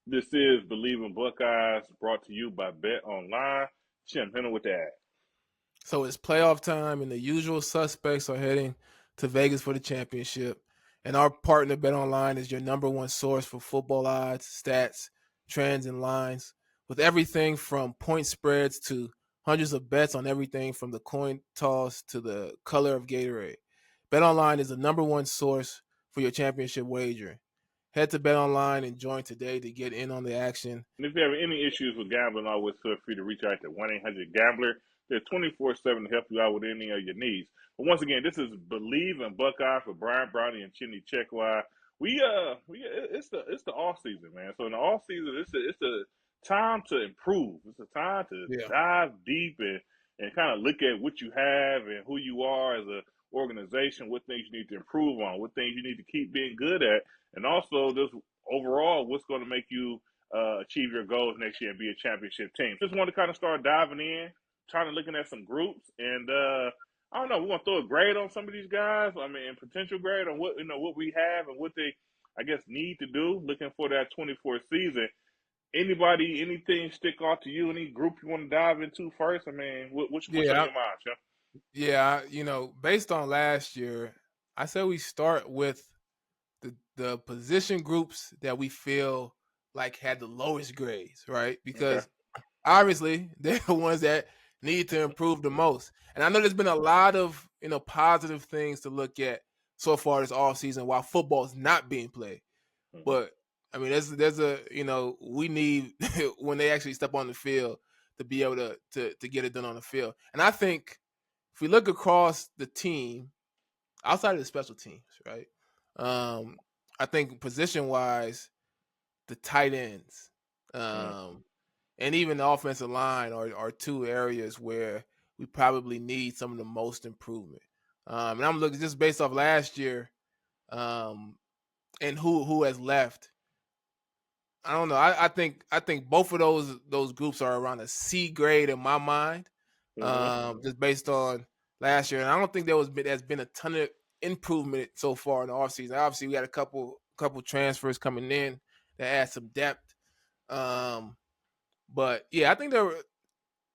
This is Believe in Buckeyes, brought to you by Bet Online. Shem, hit him with that. So it's playoff time, and the usual suspects are heading to Vegas for the championship. And our partner, BetOnline, is your number one source for football odds, stats, trends, and lines, with everything from point spreads to hundreds of bets on everything from the coin toss to the color of Gatorade. BetOnline is the number one source for your championship wagering. Head to BetOnline and join today to get in on the action. And if you have any issues with gambling, always feel free to reach out to 1-800-GAMBLER. They're 24/7 to help you out with any of your needs. But once again, this is Believe in Buckeye for Brian Brownie and Chinny Chekwa. It's the off season, man. So in the off season, it's a time to improve. It's a time to Yeah. dive deep and kind of look at what you have and who you are as a organization, what things you need to improve on, what things you need to keep being good at, and also just overall what's going to make you achieve your goals next year and be a championship team. Just want to kind of start diving in, trying to looking at some groups, and I don't know. We want to throw a grade on some of these guys. I mean, potential grade on what we have and what they, I guess, need to do. Looking for that 24th season. Anybody, anything stick out to you? Any group you want to dive into first? I mean, what's on Yeah, your mind, Chef? yeah, based on last year, I said we start with the position groups that we feel like had the lowest grades, right? Okay. Because obviously they're the ones that need to improve the most. And I know there's been a lot of positive things to look at so far this off season while football is not being played. Mm-hmm. But I mean, there's a we need when they actually step on the field to be able to get it done on the field. And I think if we look across the team, outside of the special teams, right? Um, I think position wise, the tight ends, Mm. and even the offensive line are two areas where we probably need some of the most improvement. And I'm looking just based off last year, um, and who has left. I don't know. I think both of those groups are around a C grade in my mind, Mm-hmm. just based on last year. And I don't think there's been a ton of improvement so far in the offseason. Obviously, we had a couple transfers coming in that add some depth. Um, but yeah, I think they were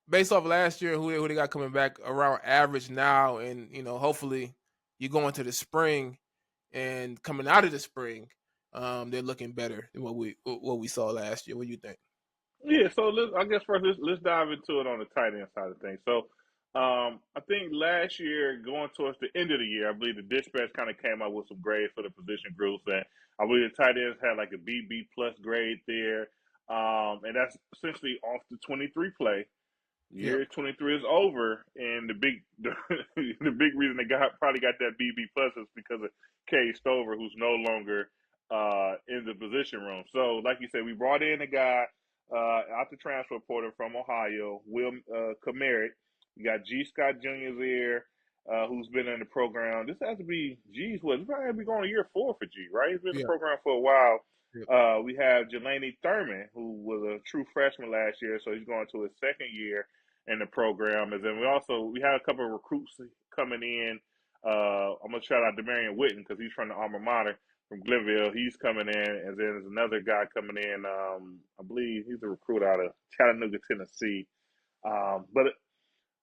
based off last year who they got coming back around average now, and hopefully you go into the spring and coming out of the spring, they're looking better than what we saw last year. What do you think? Yeah, so I guess first let's dive into it on the tight end side of things. So, I think last year, going towards the end of the year, I believe the dispatch kind of came up with some grades for the position groups, and I believe the tight ends had like a B plus grade there, and that's essentially off the 23 play. Yeah, Year 23 is over, and the big reason they probably got that BB plus is because of Kay Stover, who's no longer in the position room. So, like you said, we brought in a guy out the transfer portal from Ohio, Will Kamarick. We got G. Scott Jr. there, who's been in the program. This has to be G's. It's probably be going to year 4 for G, right? He's been in the yeah, program for a while. yeah. We have Jelani Thurman, who was a true freshman last year, so he's going to his second year in the program. And then we had a couple of recruits coming in. I'm gonna shout out Demarion Witten because he's from the alma mater from Glenville. He's coming in, and then there's another guy coming in. I believe he's a recruit out of Chattanooga, Tennessee. But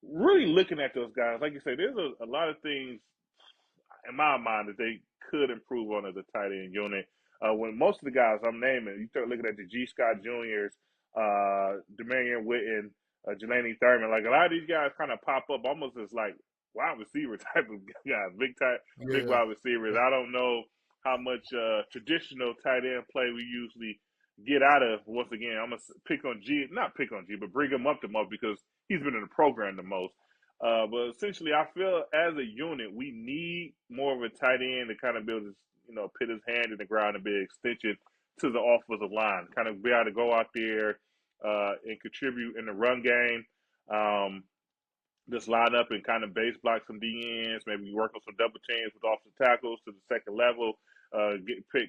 really looking at those guys, like you say, there's a lot of things in my mind that they could improve on as a tight end unit. When most of the guys I'm naming, you start looking at the G. Scott Juniors, Demarion Witten, Jelani Thurman, like a lot of these guys kind of pop up almost as like wide receiver type of guys, big Yeah, wide receivers. yeah. I don't know how much traditional tight end play we usually get out of. Once again, I'm gonna not pick on G, but bring him up the most because he's been in the program the most. But essentially, I feel as a unit, we need more of a tight end to kind of be able to, put his hand in the ground and be an extension to the offensive line, kind of be able to go out there and contribute in the run game. Just line up and kind of base block some DNs, maybe work on some double teams with offensive tackles to the second level,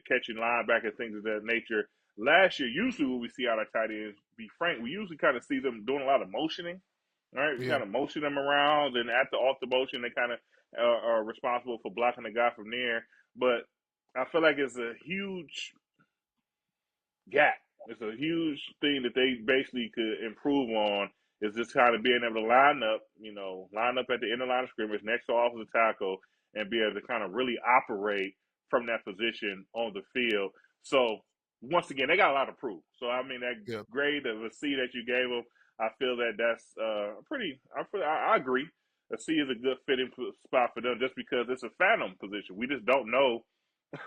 catching linebackers, things of that nature. Last year, usually what we see out of tight ends, be frank, we usually kind of see them doing a lot of motioning. Right, we Yeah. kind of motion them around, and after off the motion, they kind of are responsible for blocking the guy from there. But I feel like it's a huge gap It's a huge thing that they basically could improve on is just kind of being able to line up at the end of the line of scrimmage next to offensive tackle and be able to kind of really operate from that position on the field. So once again, they got a lot to prove. So I mean, that Yeah. grade of a C that you gave them, I feel that that's pretty. I agree. A C is a good fitting spot for them just because it's a phantom position. We just don't know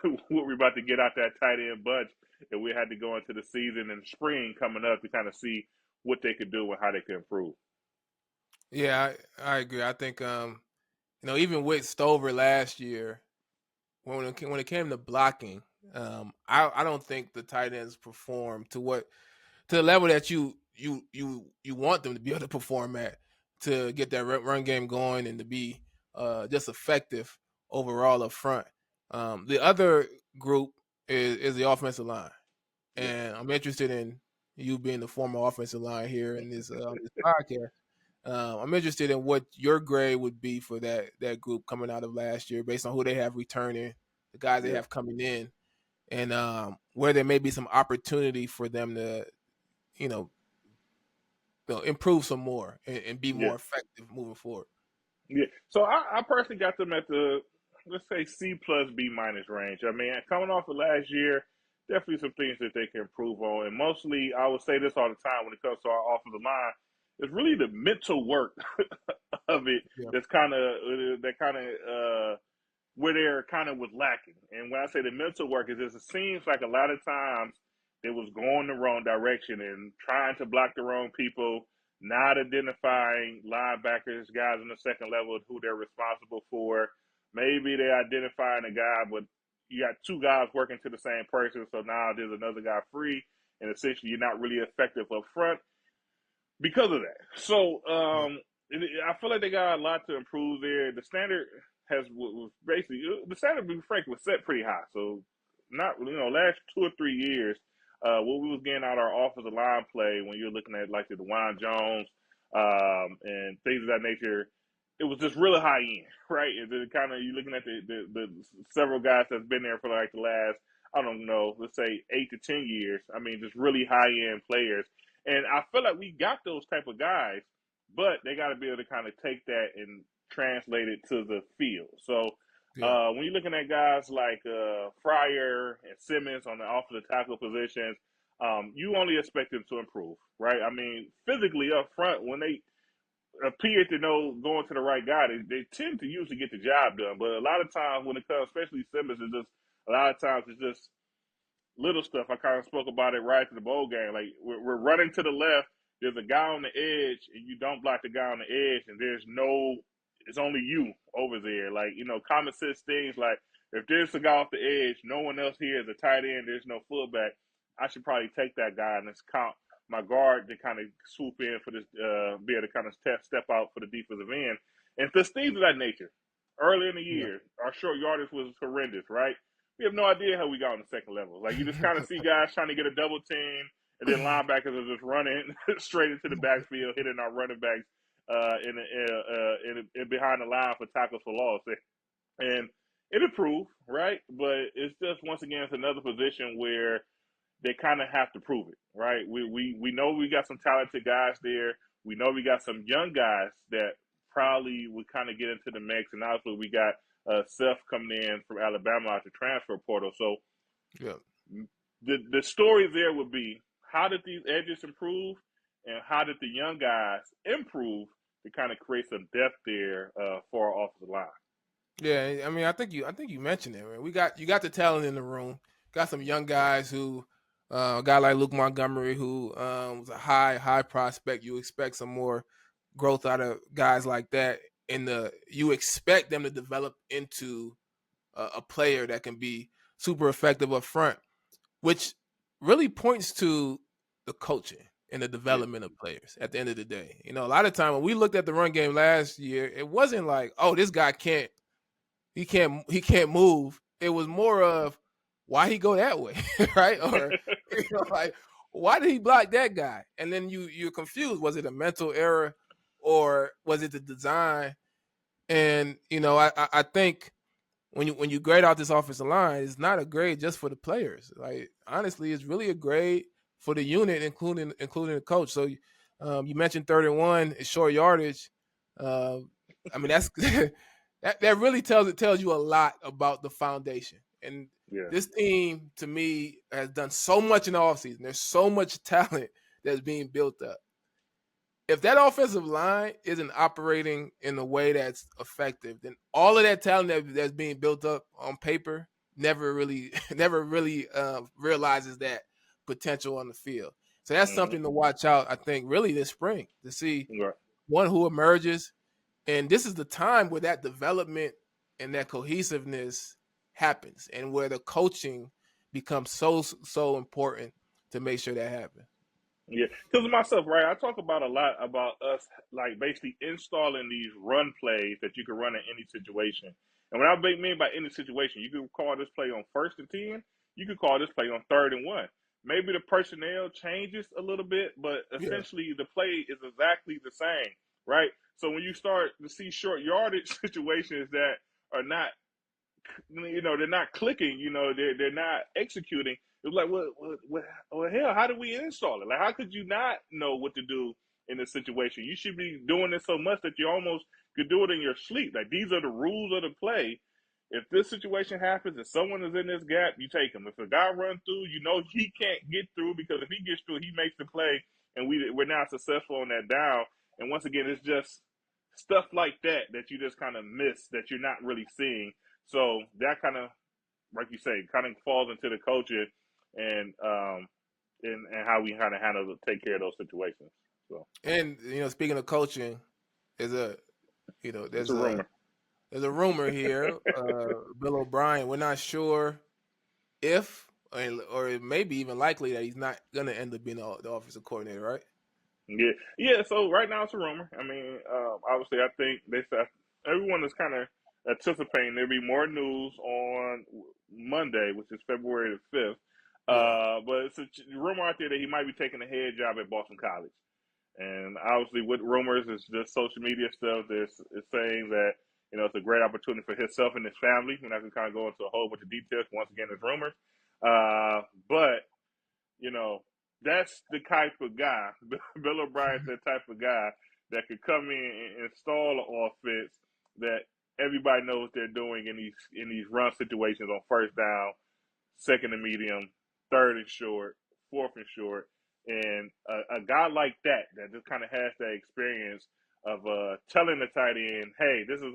what we're about to get out that tight end bunch, and we had to go into the season and spring coming up to kind of see what they could do and how they could improve. Yeah, I agree. I think even with Stover last year, when it came to blocking, I don't think the tight ends performed to the level that you want them to be able to perform at to get that run game going and to be just effective overall up front. The other group is the offensive line, Yeah, and I'm interested in you being the former offensive line here in this podcast. I'm interested in what your grade would be for that group coming out of last year, based on who they have returning, the guys they yeah, have coming in, and where there may be some opportunity for them to, you know, improve some more and be yeah. more effective moving forward. Yeah. So I personally got them at the, let's say, C plus B minus range. I mean, coming off of last year, definitely some things that they can improve on. And mostly, I would say this all the time when it comes to our offensive line, it's really the mental work of it Yeah, that kind of where they're kind of was lacking. And when I say the mental work is just, it seems like a lot of times they was going the wrong direction and trying to block the wrong people, not identifying linebackers, guys in the second level who they're responsible for. Maybe they're identifying a guy, but you got two guys working to the same person, so now there's another guy free, and essentially you're not really effective up front because of that. So yeah, I feel like they got a lot to improve there. The standard was basically the standard, to be frank, was set pretty high. So not last 2 or 3 years, what we was getting out our offensive line play when you're looking at like the DeJuan Jones and things of that nature. It was just really high end, right? And then kind of you're looking at the several guys that's been there for like the last, I don't know, let's say 8 to 10 years. I mean, just really high end players, and I feel like we got those type of guys, but they got to be able to kind of take that and translate it to the field. So yeah, when you're looking at guys like Fryer and Simmons on the offensive tackle positions, you only expect them to improve, right? I mean, physically up front, when they appear to know going to the right guy, they tend to usually get the job done. But a lot of times when it comes, especially Simmons, it's just a lot of times it's just little stuff. I kind of spoke about it right after the bowl game. Like we're running to the left. There's a guy on the edge, and you don't block the guy on the edge, and it's only you over there. Like common sense things like if there's a guy off the edge, no one else here is a tight end. There's no fullback. I should probably take that guy and just count my guard to kind of swoop in for this, be able to kind of step out for the defensive end, and just things of that nature. Early in the yeah. year, our short yardage was horrendous, right? We have no idea how we got on the second level. Like you just kind of see guys trying to get a double team, and then linebackers are just running straight into the backfield, hitting our running backs in behind the line for tackles for loss. And it improved, right? But it's just once again it's another position where they kind of have to prove it, right? We know we got some talented guys there. We know we got some young guys that probably would kind of get into the mix, and obviously we got Seth coming in from Alabama out the transfer portal. So Yeah. the story there would be how did these edges improve, and how did the young guys improve to kind of create some depth there for our offensive line. Yeah, I mean, I think you mentioned it, man. You got the talent in the room. Got some young guys who, a guy like Luke Montgomery, who was a high prospect. You expect some more growth out of guys like that. You expect them to develop into a player that can be super effective up front, which really points to the coaching and the Yeah. development of players at the end of the day. A lot of time when we looked at the run game last year, it wasn't like, oh, this guy can't move. It was more of why he go that way, right? Or like why did he block that guy? And then you're confused. Was it a mental error or was it the design? And I think when you grade out this offensive line, it's not a grade just for the players. Like honestly, it's really a grade for the unit, including the coach. So you mentioned 31 is short yardage. Uh, I mean that's that really tells you a lot about the foundation. And Yeah. this team, to me, has done so much in the offseason. There's so much talent that's being built up. If that offensive line isn't operating in a way that's effective, then all of that talent that's being built up on paper never really realizes that potential on the field. So that's Mm-hmm. something to watch out, I think, really this spring to see Right. one who emerges. And this is the time where that development and that cohesiveness happens and where the coaching becomes so important to make sure that happens. Yeah, because myself, right? I talk about a lot about us, like basically installing these run plays that you can run in any situation. And what I mean by any situation, you could call this play on 1st and 10. You could call this play on 3rd and 1. Maybe the personnel changes a little bit, but Yeah. essentially the play is exactly the same, right? So when you start to see short yardage situations that are not, they're not clicking, they're not executing. It was like, well, hell, how do we install it? Like, how could you not know what to do in this situation? You should be doing it so much that you almost could do it in your sleep. Like, these are the rules of the play. If this situation happens, if someone is in this gap, you take him. If a guy runs through, he can't get through, because if he gets through, he makes the play, and we're now successful on that down. And once again, it's just stuff like that you just kind of miss, that you're not really seeing. So that kind of, like you say, kind of falls into the culture and how we kind of take care of those situations. So And speaking of coaching, there's a it's a rumor. there's a rumor here. Bill O'Brien. We're not sure if, or it may be even likely that he's not going to end up being the offensive coordinator, right? Yeah. So right now it's a rumor. I mean, obviously, I think they said everyone is kind of anticipating there'll be more news on Monday, which is February the 5th. Yeah. But it's a rumor out there that he might be taking a head job at Boston College. And obviously, with rumors, it's just social media stuff. It's saying that it's a great opportunity for himself and his family. We're not going to kind of go into a whole bunch of details. Once again, it's rumors. But you know, that's the type of guy. Bill O'Brien's the type of guy that could come in and install an offense that everybody knows they're doing in these run situations on 1st down, 2nd and medium, 3rd and short, 4th and short. And a guy like that just kind of has that experience of telling the tight end, hey, this is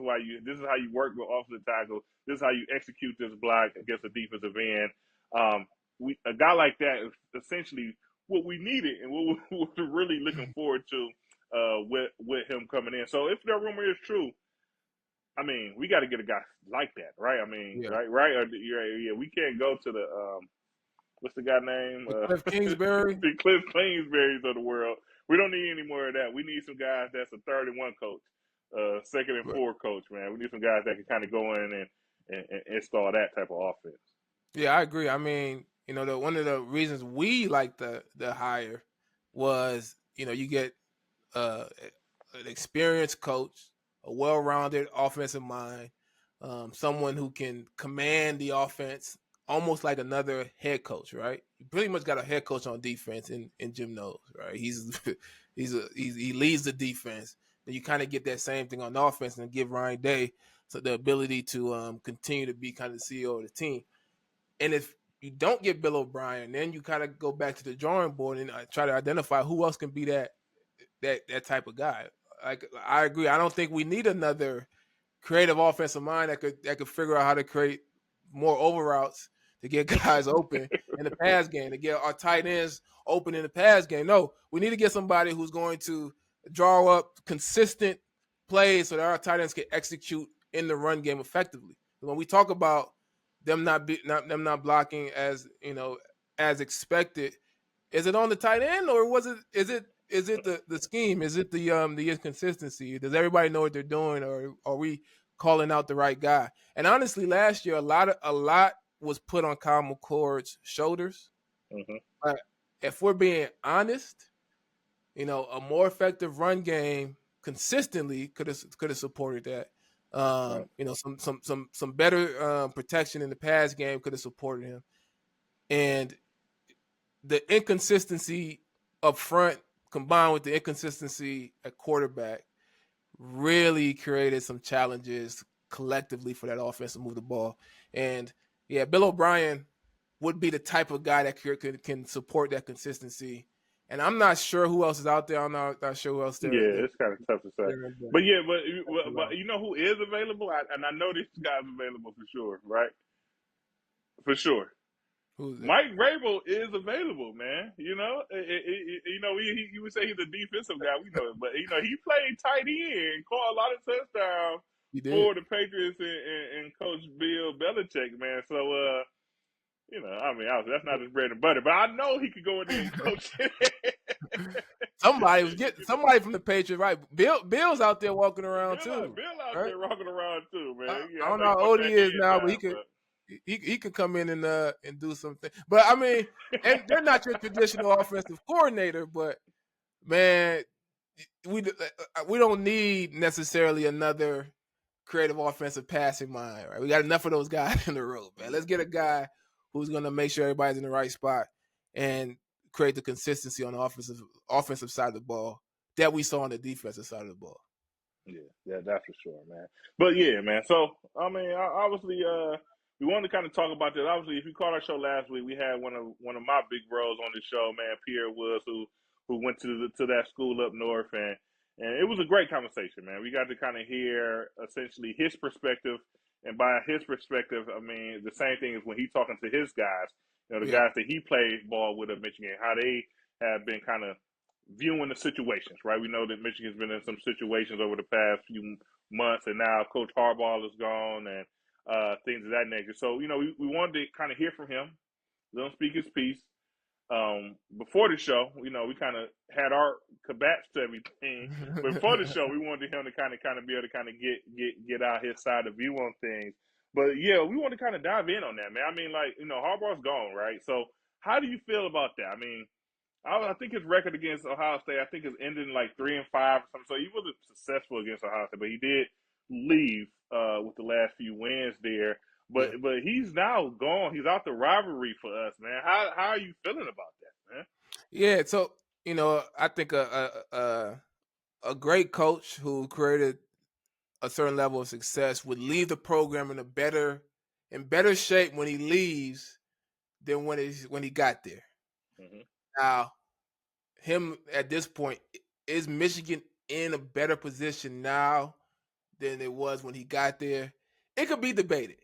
how you work with offensive tackle. This is how you execute this block against the defensive end. A guy like that is essentially what we needed and what we're really looking forward to with him coming in. So if that rumor is true, I mean, we got to get a guy like that, right? I mean, Yeah. right? Yeah, we can't go to the what's the guy name? The Cliff Kingsbury. The Cliff Kingsbury's of the world. We don't need any more of that. We need some guys that's a 3rd and 1 coach, 2nd and 4 coach, man. We need some guys that can kind of go in and install that type of offense. Yeah, I agree. I mean, one of the reasons we like the hire was, you get an experienced coach, a well-rounded offensive mind, someone who can command the offense almost like another head coach, right? You pretty much got a head coach on defense in Jim Knowles, right? He leads the defense. Then you kind of get that same thing on offense and give Ryan Day the ability to continue to be kind of the CEO of the team. And if you don't get Bill O'Brien, then you kind of go back to the drawing board and try to identify who else can be that type of guy. Like, I agree. I don't think we need another creative offensive mind that could figure out how to create more over routes to get guys open in the pass game, to get our tight ends open in the pass game. No, we need to get somebody who's going to draw up consistent plays so that our tight ends can execute in the run game effectively. When we talk about them not blocking as as expected, is it on the tight end or is it the scheme? Is it the inconsistency? Does everybody know what they're doing, or are we calling out the right guy? And honestly, last year a lot was put on Kyle McCord's shoulders. Mm-hmm. But if we're being honest, a more effective run game consistently could have supported that. Right. Some better protection in the pass game could have supported him. And the inconsistency up front combined with the inconsistency at quarterback really created some challenges collectively for that offense to move the ball. And yeah, Bill O'Brien would be the type of guy that can support that consistency. And I'm not sure who else is out there. I'm not sure who else Yeah, it's kind of tough to say. But yeah, but you know who is available, and I know this guy's available for sure, right? For sure. Who's that? Mike Vrabel is available, man. You know, you would say he's a defensive guy. We know it, but you know, he played tight end and caught a lot of touchdowns He did. for the Patriots and Coach Bill Belichick, man. So, you know, I mean, obviously that's not his bread and butter, but I know he could go in there and coach. Somebody was getting somebody from the Patriots, right? Bill's out there walking around too, Bill out right? there rocking around too, man. Yeah, I I don't know know he how want old that he is head now, but down, but he could come in and do something. But I mean, and they're not your traditional offensive coordinator, but man, we don't need necessarily another creative offensive passing mind, right? We got enough of those guys in the road, man. Let's get a guy who's going to make sure everybody's in the right spot and create the consistency on the offensive side of the ball that we saw on the defensive side of the ball. yeah, that's for sure, man. But yeah, man. So I mean, obviously, we wanted to kind of talk about that. Obviously, if you caught our show last week, we had one of my big bros on the show, man, Pierre Woods, who went to that school up north, and it was a great conversation, man. We got to kind of hear essentially his perspective, and by his perspective, I mean the same thing as when he's talking to his guys, you know, the Yeah, guys that he played ball with at Michigan, how they have been kind of viewing the situations, right? We know that Michigan's been in some situations over the past few months, and now Coach Harbaugh is gone, and things of that nature. So, you know, we wanted to kind of hear from him, let him speak his piece. Before the show, you know, we kind of had our kabats to everything, but before the show, we wanted him to kind of be able to kind of get out his side of view on things. But yeah, we want to kind of dive in on that, man. I mean, like, you know, Harbaugh's gone, right? So, how do you feel about that? I mean, I think his record against Ohio State, I think, is ending like 3-5 or something. So he wasn't successful against Ohio State, but he did leave with the last few wins there. yeah, But he's now gone. He's out the rivalry for us, man. How are you feeling about that, man? yeah. So you know, I think a great coach who created a certain level of success would leave the program in better shape when he leaves than when he got there. Mm-hmm. Now, him at this point, is Michigan in a better position now than it was when he got there? It could be debated.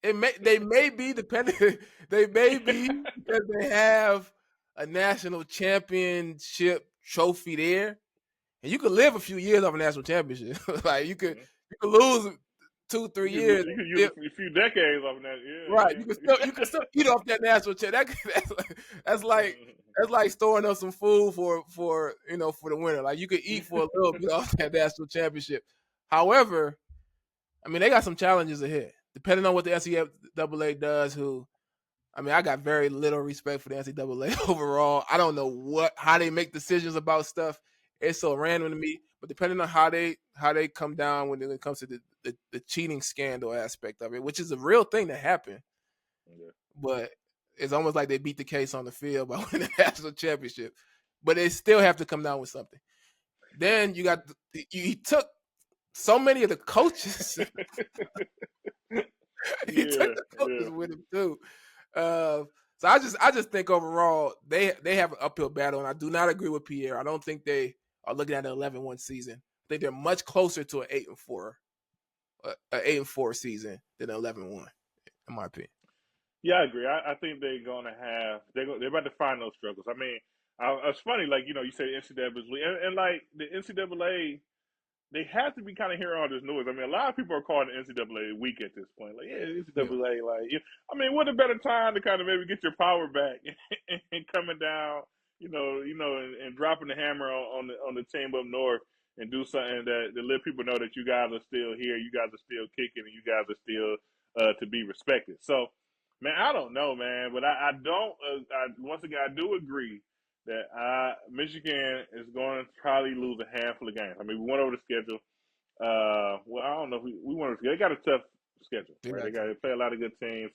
They may be depending they may be because they have a national championship trophy there. And you could live a few years off a national championship. Like Mm-hmm. you could lose 2-3 years. You could use a few decades off of that. Right. Yeah, You can still eat off that national check. That's like yeah. that's like storing up some food for for the winter. Like you could eat for a little bit off that national championship. However, I mean they got some challenges ahead. Depending on what the NCAA does, I mean, I got very little respect for the NCAA overall. I don't know how they make decisions about stuff. It's so random to me. But depending on how they come down when it comes to the cheating scandal aspect of it, which is a real thing that happened, Yeah. but it's almost like they beat the case on the field by winning the national championship. But they still have to come down with something. Then you got he took so many of the coaches. He took Yeah, the yeah. coaches with him too. So I just think overall they have an uphill battle, and I do not agree with Pierre. I don't think they are looking at an 11-1 season. I think they're much closer to an 8-4 season than an 11-1, in my opinion. Yeah, I agree. I think they're gonna have they're about to find those struggles. I mean, it's funny, like you know, you say NCAA and like the NCAA, they have to be kind of hearing all this noise. I mean, a lot of people are calling the NCAA weak at this point. Like, yeah, Yeah, NCAA, like, I mean, what a better time to kind of maybe get your power back and coming down, and dropping the hammer on the team up north and do something that to let people know that you guys are still here, you guys are still kicking, and you guys are still to be respected. So, man, I don't know, man, but I don't. Once again, I do agree that Michigan is going to probably lose a handful of games. I mean, we went over the schedule. Well, I don't know if we went over the schedule. They got a tough schedule, they right? They got got to. to play a lot of good teams.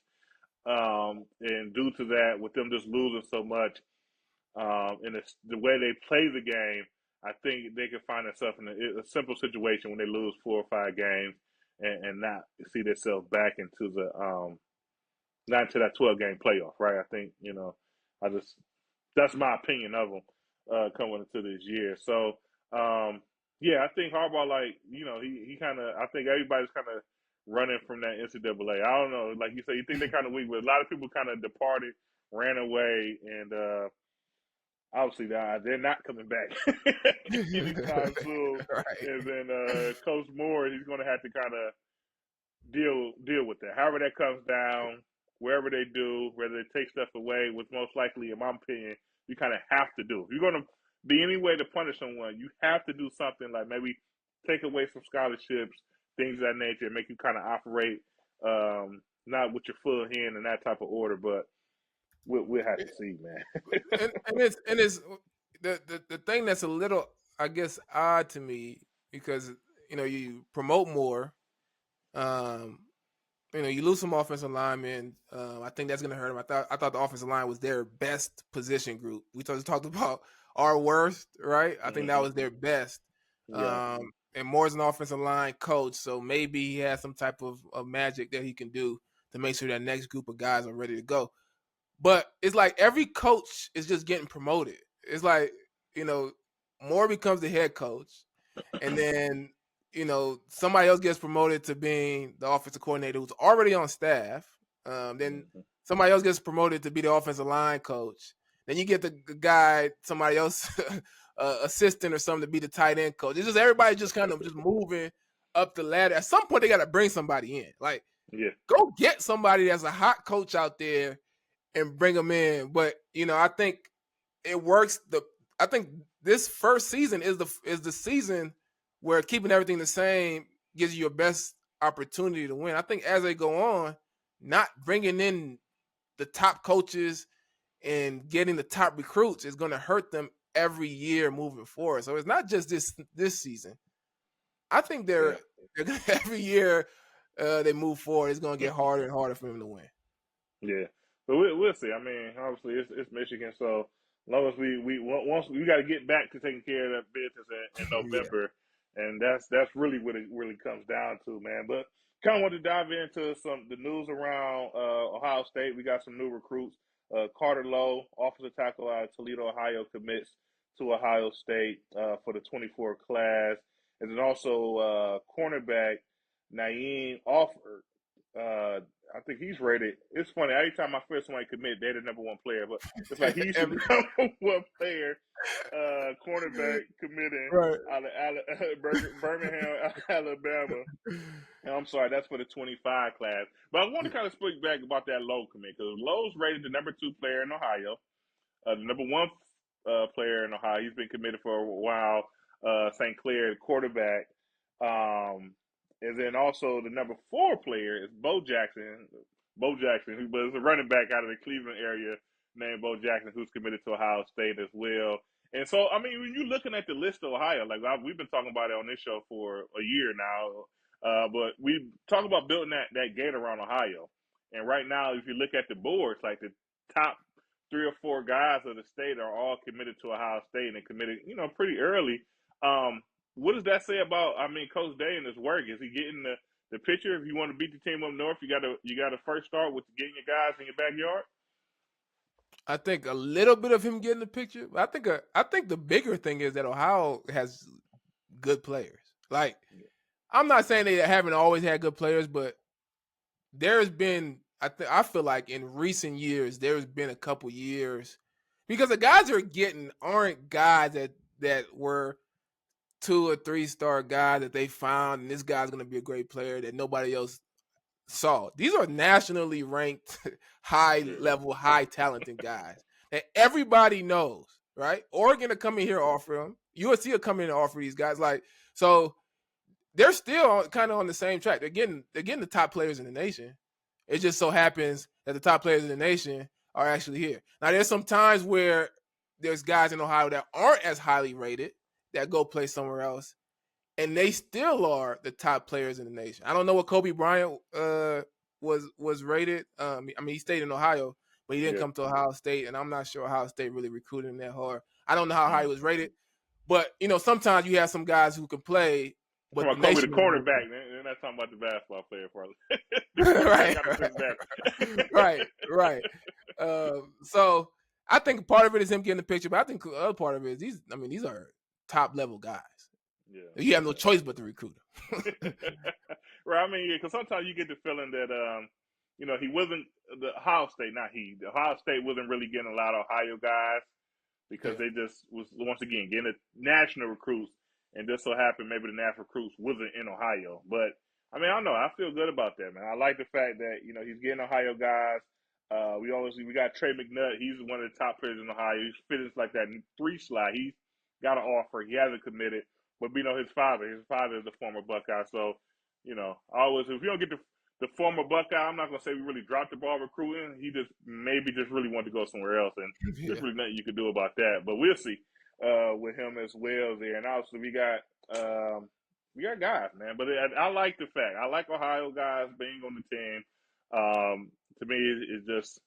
And due to that, with them just losing so much, and the way they play the game, I think they can find themselves in a simple situation when they lose 4 or 5 games and not see themselves back into the not into that 12 game playoff, right? I think I just that's my opinion of them coming into this year. So yeah, I think Harbaugh, like he kind of, I think everybody's kind of running from that NCAA. I don't know, like you said, you think they kind of weak, but a lot of people kind of departed, ran away, and obviously they're not coming back anytime soon. Right. And then Coach Moore, he's going to have to kind of deal with that. However that comes down, wherever they do, whether they take stuff away, which most likely, in my opinion, you kind of have to do. If you're going to be any way to punish someone, you have to do something like maybe take away some scholarships, things of that nature, and make you kind of operate not with your full hand in that type of order, but we'll have to see, man. and it's the thing that's a little, I guess, odd to me because you promote more. Um, you lose some offensive linemen. I think that's going to hurt them. I thought the offensive line was their best position group. We talked about our worst, right? I think that was their best. Yeah. And Moore's an offensive line coach, so maybe he has some type of magic that he can do to make sure that next group of guys are ready to go. But it's like every coach is just getting promoted. It's like, Moore becomes the head coach, and then somebody else gets promoted to being the offensive coordinator who's already on staff. Then somebody else gets promoted to be the offensive line coach. Then you get the guy, somebody else, assistant or something, to be the tight end coach. It's just everybody just kind of just moving up the ladder. At some point, they got to bring somebody in. Like, go get somebody that's a hot coach out there and bring them in. But I think it works. I think this first season is the season where keeping everything the same gives you your best opportunity to win. I think as they go on, not bringing in the top coaches and getting the top recruits is going to hurt them every year moving forward. So it's not just this season. I think they're every year they move forward, it's going to get harder and harder for them to win. Yeah, but we'll see. I mean, obviously it's Michigan, so as long as we got to get back to taking care of that business in November, and that's really what it really comes down to, man. But kind of want to dive into the news around Ohio State. We got some new recruits. Carter Lowe, offensive tackle out of Toledo, Ohio, commits to Ohio State for the 24 class, and then also cornerback Naeem Offord. I think he's rated. It's funny. Every time I feel somebody commit, they're the number one player. But it's like he's the number one player, cornerback committing out of Birmingham, Alabama. And I'm sorry, that's for the 25 class. But I want to kind of speak back about that Lowe commit because Lowe's rated the number 2 player in Ohio, the number 1 player in Ohio. He's been committed for a while. St. Clair, the quarterback. And then also the number 4 player is Bo Jackson. Bo Jackson, who was a running back out of the Cleveland area named Bo Jackson, who's committed to Ohio State as well. And so, I mean, when you're looking at the list of Ohio, like we've been talking about it on this show for a year now, but we talk about building that gate around Ohio. And right now, if you look at the boards, like the top 3 or 4 guys of the state are all committed to Ohio State and committed, pretty early. What does that say about, Coach Day and his work? Is he getting the picture? If you want to beat the team up north, you got to first start with getting your guys in your backyard. I think a little bit of him getting the picture. But I think the bigger thing is that Ohio has good players. Like, I'm not saying they haven't always had good players, but there's been, I feel like in recent years, there's been a couple years because the guys they're getting aren't guys that were 2 or 3 star guys that they found, and this guy's going to be a great player that nobody else saw. These are nationally ranked, high level, high talented guys that everybody knows, right? Oregon will come in here and offer them. USC will come in and offer these guys. Like, so they're still kind of on the same track. They're getting the top players in the nation. It just so happens that the top players in the nation are actually here. Now, there's some times where there's guys in Ohio that aren't as highly rated that go play somewhere else, and they still are the top players in the nation. I don't know what Kobe Bryant was rated. He stayed in Ohio, but he didn't come to Ohio State, and I'm not sure Ohio State really recruited him that hard. I don't know how high he was rated, but sometimes you have some guys who can play, but the Kobe, the nation cornerback. They're not talking about the basketball player part. The right, cornerback got to right. So I think part of it is him getting the picture, but I think the other part of it is these are top level guys. Yeah, you have no choice but to recruit him. Right. I mean, because sometimes you get the feeling that he wasn't the Ohio State, not he. The Ohio State wasn't really getting a lot of Ohio guys because they just was once again getting the national recruits, and just so happened maybe the national recruits wasn't in Ohio. But I mean, I don't know. I feel good about that, man. I like the fact that he's getting Ohio guys. We got Trey McNutt. He's one of the top players in Ohio. He's finished like that 3 slot. He's got an offer. He hasn't committed, but his father is a former Buckeye. So always if you don't get the former Buckeye, I'm not gonna say we really dropped the ball recruiting. He just really wanted to go somewhere else, and there's really nothing you can do about that. But we'll see with him as well there. And obviously we got guys, man. But I like the fact I like Ohio guys being on the team. To me, it's just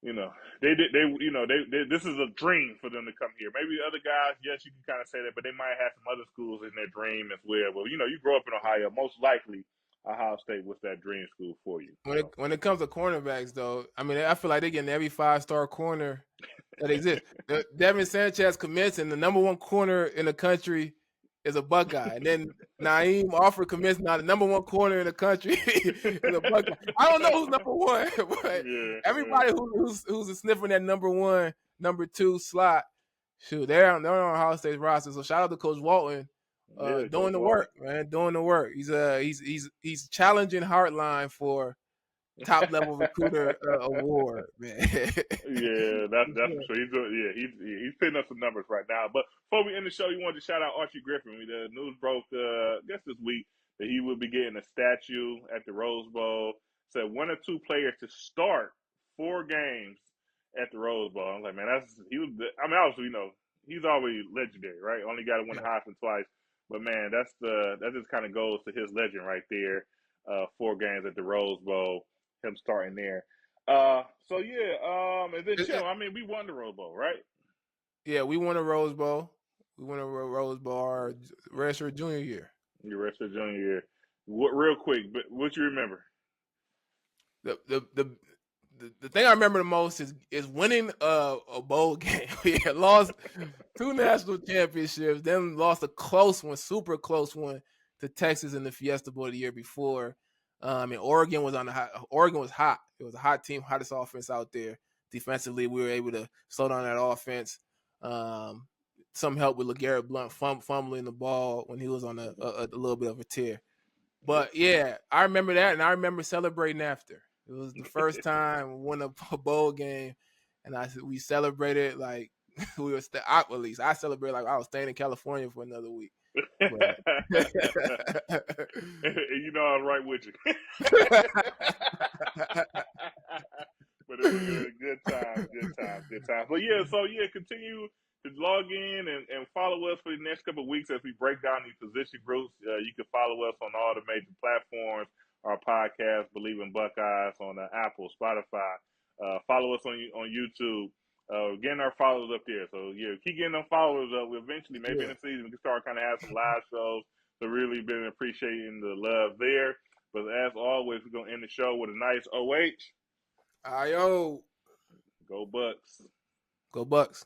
this is a dream for them to come here. Maybe other guys, yes, you can kind of say that, but they might have some other schools in their dream as well. But you grow up in Ohio, most likely Ohio State was that dream school for you. When it comes to cornerbacks, though, I feel like they're getting every 5-star corner that exists. Devin Sanchez commits, and the number 1 corner in the country is a Buckeye. And then Naeem Offord commits, now the number 1 corner in the country is a Buckeye. I don't know who's number 1, but everybody who's sniffing that number 1, number 2 slot, shoot, they're on Ohio State's roster. So shout out to Coach Walton. Doing the work, man. Doing the work. He's challenging Heartline for top level recruiter award, man. Yeah, that's for sure. He's putting up some numbers right now. But before we end the show, you wanted to shout out Archie Griffin. The news broke, I guess this week, that he will be getting a statue at the Rose Bowl. Said 1 or 2 players to start 4 games at the Rose Bowl. I'm like, man, obviously, he's always legendary, right? Only got to win the Heisman twice. But man, that just kind of goes to his legend right there. 4 games at the Rose Bowl, him starting there. And then Chim, we won the Rose Bowl, right? Yeah, we won a Rose Bowl. We won a Rose Bowl our redshirt junior year. Your redshirt junior year. Real quick, but what you remember? The thing I remember the most is winning a bowl game. We had lost 2 national championships, then lost a close one, super close one, to Texas in the Fiesta Bowl the year before. And Oregon was Oregon was hot. It was a hot team, hottest offense out there. Defensively, we were able to slow down that offense. Some help with LeGarrette Blount fumbling the ball when he was on a little bit of a tear. But yeah, I remember that, and I remember celebrating after. It was the first time we won a bowl game, and we celebrated like we were. At least I celebrated like I was staying in California for another week. And I was right with you. But it was good time. But continue to log in and follow us for the next couple of weeks as we break down these position groups. You can follow us on all the major platforms. Our podcast, Believe in Buckeyes, on Apple, Spotify. Follow us on YouTube. Getting our followers up there. So, keep getting them followers up. We eventually, maybe in the season, we can start kind of have some live shows. So, really been appreciating the love there. But as always, we're going to end the show with a nice OH. Ayo. Go Bucks. Go Bucks.